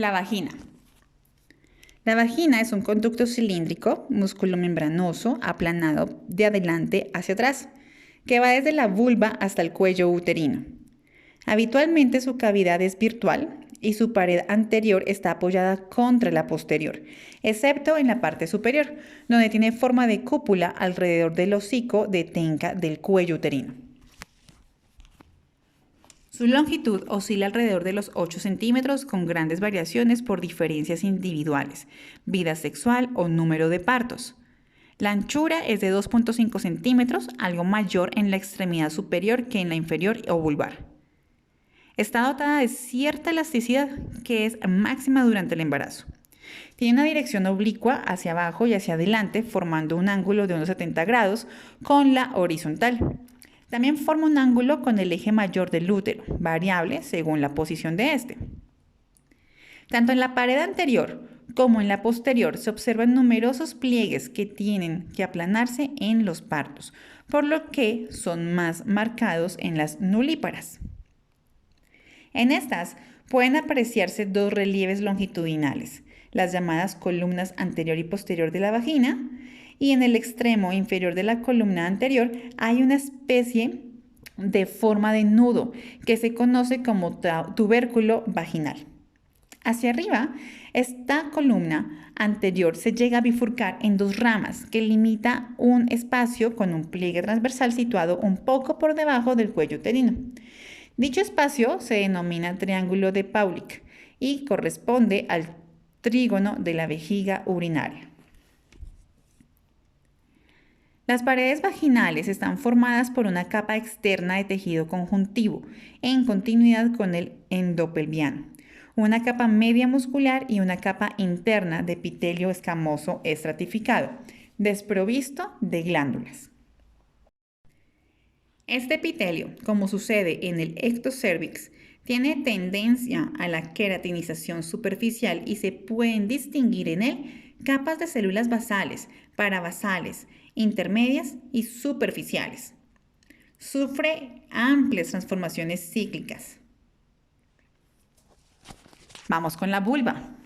La vagina. La vagina es un conducto cilíndrico, músculo membranoso, aplanado de adelante hacia atrás, que va desde la vulva hasta el cuello uterino. Habitualmente su cavidad es virtual y su pared anterior está apoyada contra la posterior, excepto en la parte superior, donde tiene forma de cúpula alrededor del hocico de tenca del cuello uterino. Su longitud oscila alrededor de los 8 centímetros con grandes variaciones por diferencias individuales, vida sexual o número de partos. La anchura es de 2,5 centímetros, algo mayor en la extremidad superior que en la inferior o vulvar. Está dotada de cierta elasticidad que es máxima durante el embarazo. Tiene una dirección oblicua hacia abajo y hacia adelante, formando un ángulo de unos 70 grados con la horizontal. También forma un ángulo con el eje mayor del útero, variable según la posición de este. Tanto en la pared anterior como en la posterior se observan numerosos pliegues que tienen que aplanarse en los partos, por lo que son más marcados en las nulíparas. En estas pueden apreciarse dos relieves longitudinales, las llamadas columnas anterior y posterior de la vagina, y en el extremo inferior de la columna anterior hay una especie de forma de nudo que se conoce como tubérculo vaginal. Hacia arriba, esta columna anterior se llega a bifurcar en dos ramas que limita un espacio con un pliegue transversal situado un poco por debajo del cuello uterino. Dicho espacio se denomina triángulo de Paulik y corresponde al trígono de la vejiga urinaria. Las paredes vaginales están formadas por una capa externa de tejido conjuntivo en continuidad con el endopelviano, una capa media muscular y una capa interna de epitelio escamoso estratificado, desprovisto de glándulas. Este epitelio, como sucede en el ectocervix, tiene tendencia a la queratinización superficial y se pueden distinguir en él capas de células basales, parabasales, intermedias y superficiales. Sufre amplias transformaciones cíclicas. Vamos con la vulva.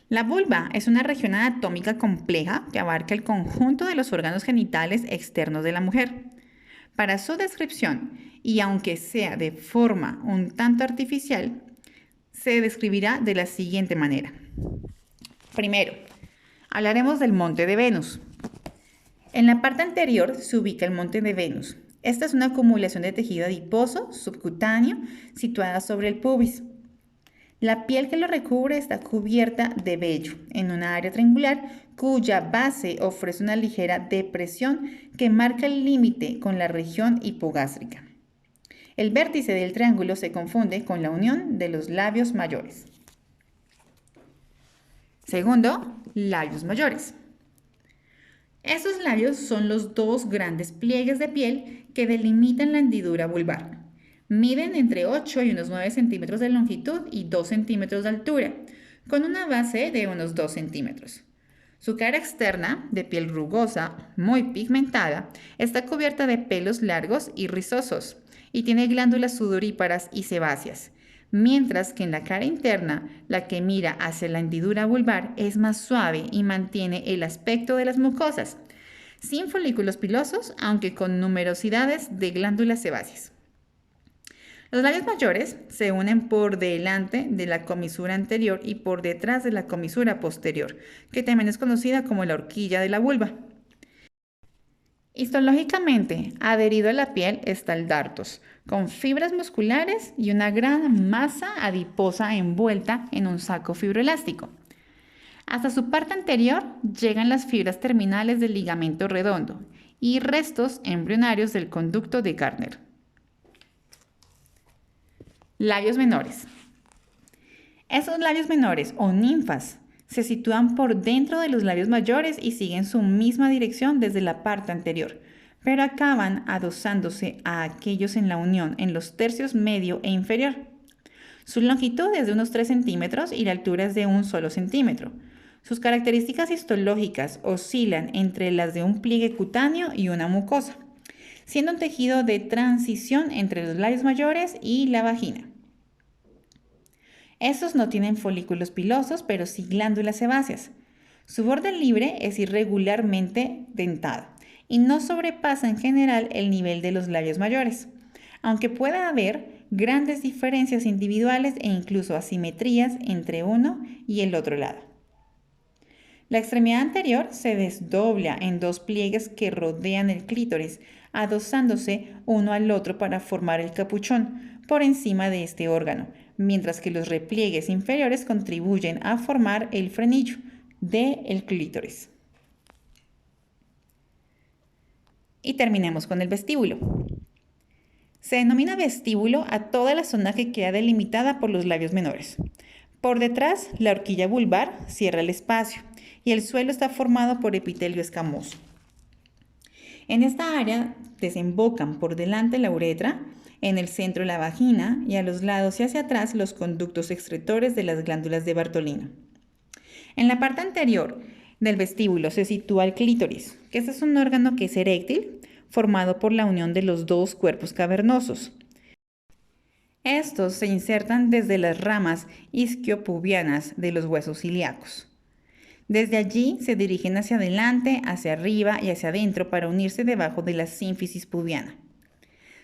La vulva es una región anatómica compleja que abarca el conjunto de los órganos genitales externos de la mujer. Para su descripción, y aunque sea de forma un tanto artificial, se describirá de la siguiente manera. Primero, hablaremos del monte de Venus. En la parte anterior se ubica el monte de Venus. Esta es una acumulación de tejido adiposo subcutáneo situada sobre el pubis. La piel que lo recubre está cubierta de vello en una área triangular cuya base ofrece una ligera depresión que marca el límite con la región hipogástrica. El vértice del triángulo se confunde con la unión de los labios mayores. Segundo, labios mayores. Estos labios son los dos grandes pliegues de piel que delimitan la hendidura vulvar. Miden entre 8 y unos 9 centímetros de longitud y 2 centímetros de altura, con una base de unos 2 centímetros. Su cara externa, de piel rugosa, muy pigmentada, está cubierta de pelos largos y rizosos y tiene glándulas sudoríparas y sebáceas, mientras que en la cara interna, la que mira hacia la hendidura vulvar es más suave y mantiene el aspecto de las mucosas, sin folículos pilosos, aunque con numerosidades de glándulas sebáceas. Los labios mayores se unen por delante de la comisura anterior y por detrás de la comisura posterior, que también es conocida como la horquilla de la vulva. Histológicamente, adherido a la piel está el dartos, con fibras musculares y una gran masa adiposa envuelta en un saco fibroelástico. Hasta su parte anterior llegan las fibras terminales del ligamento redondo y restos embrionarios del conducto de Gardner. Labios menores. Esos labios menores o ninfas se sitúan por dentro de los labios mayores y siguen su misma dirección desde la parte anterior, pero acaban adosándose a aquellos en la unión en los tercios medio e inferior. Su longitud es de unos 3 centímetros y la altura es de un solo centímetro. Sus características histológicas oscilan entre las de un pliegue cutáneo y una mucosa, siendo un tejido de transición entre los labios mayores y la vagina. Estos no tienen folículos pilosos, pero sí glándulas sebáceas. Su borde libre es irregularmente dentado y no sobrepasa en general el nivel de los labios mayores, aunque pueda haber grandes diferencias individuales e incluso asimetrías entre uno y el otro lado. La extremidad anterior se desdobla en dos pliegues que rodean el clítoris, adosándose uno al otro para formar el capuchón por encima de este órgano, mientras que los repliegues inferiores contribuyen a formar el frenillo del clítoris. Y terminemos con el vestíbulo. Se denomina vestíbulo a toda la zona que queda delimitada por los labios menores. Por detrás, la horquilla vulvar cierra el espacio y el suelo está formado por epitelio escamoso. En esta área desembocan por delante la uretra, en el centro la vagina y a los lados y hacia atrás los conductos excretores de las glándulas de Bartolino. En la parte anterior del vestíbulo se sitúa el clítoris, que este es un órgano que es eréctil, formado por la unión de los dos cuerpos cavernosos. Estos se insertan desde las ramas isquiopubianas de los huesos ilíacos. Desde allí se dirigen hacia adelante, hacia arriba y hacia adentro para unirse debajo de la sínfisis pubiana.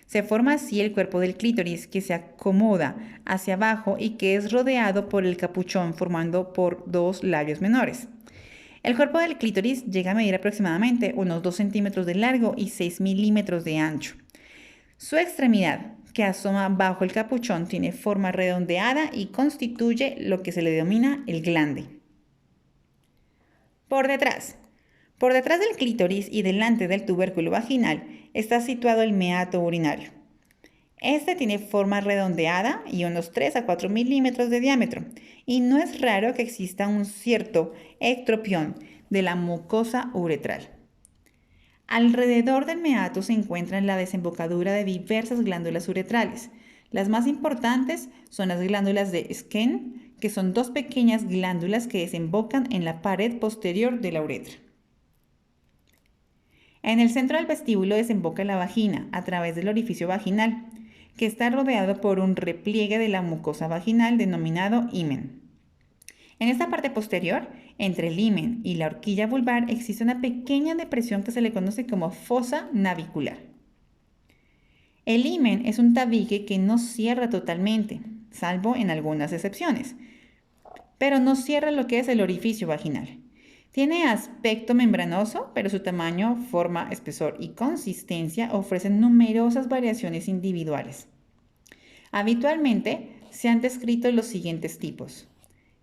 Se forma así el cuerpo del clítoris que se acomoda hacia abajo y que es rodeado por el capuchón formando por dos labios menores. El cuerpo del clítoris llega a medir aproximadamente unos 2 centímetros de largo y 6 milímetros de ancho. Su extremidad, que asoma bajo el capuchón, tiene forma redondeada y constituye lo que se le denomina el glande. Por detrás del clítoris y delante del tubérculo vaginal está situado el meato urinario. Este tiene forma redondeada y unos 3 a 4 milímetros de diámetro, y no es raro que exista un cierto ectropión de la mucosa uretral. Alrededor del meato se encuentra la desembocadura de diversas glándulas uretrales. Las más importantes son las glándulas de Skene, que son dos pequeñas glándulas que desembocan en la pared posterior de la uretra. En el centro del vestíbulo desemboca la vagina a través del orificio vaginal, que está rodeado por un repliegue de la mucosa vaginal denominado himen. En esta parte posterior, entre el himen y la horquilla vulvar, existe una pequeña depresión que se le conoce como fosa navicular. El himen es un tabique que no cierra totalmente, salvo en algunas excepciones, pero no cierra lo que es el orificio vaginal. Tiene aspecto membranoso, pero su tamaño, forma, espesor y consistencia ofrecen numerosas variaciones individuales. Habitualmente se han descrito los siguientes tipos.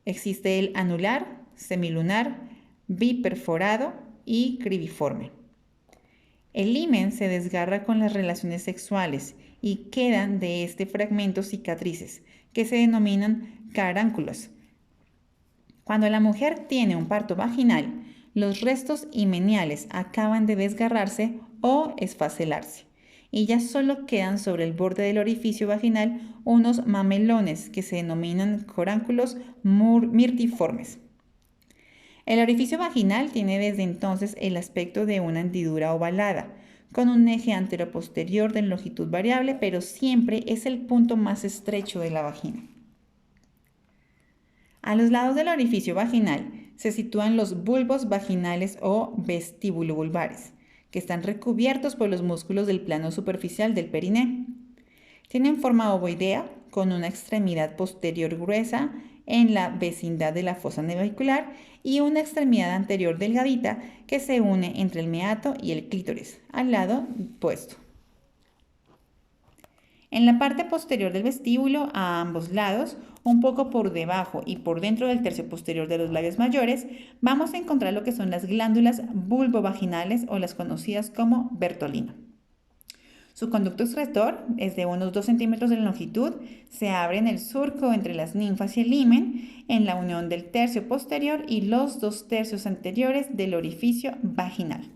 Existe el anular, semilunar, biperforado y cribiforme. El himen se desgarra con las relaciones sexuales y quedan de este fragmento cicatrices, que se denominan carúnculos. Cuando la mujer tiene un parto vaginal, los restos himeniales acaban de desgarrarse o esfacelarse, y ya solo quedan sobre el borde del orificio vaginal unos mamelones que se denominan coránculos mirtiformes. El orificio vaginal tiene desde entonces el aspecto de una hendidura ovalada, con un eje anteroposterior de longitud variable, pero siempre es el punto más estrecho de la vagina. A los lados del orificio vaginal se sitúan los bulbos vaginales o vestíbulo-vulvares, que están recubiertos por los músculos del plano superficial del periné. Tienen forma ovoidea, con una extremidad posterior gruesa en la vecindad de la fosa navicular y una extremidad anterior delgadita que se une entre el meato y el clítoris, al lado opuesto. En la parte posterior del vestíbulo, a ambos lados, un poco por debajo y por dentro del tercio posterior de los labios mayores, vamos a encontrar lo que son las glándulas vulvovaginales o las conocidas como Bertolino. Su conducto excretor es de unos 2 centímetros de longitud, se abre en el surco entre las ninfas y el himen, en la unión del tercio posterior y los 2 tercios anteriores del orificio vaginal.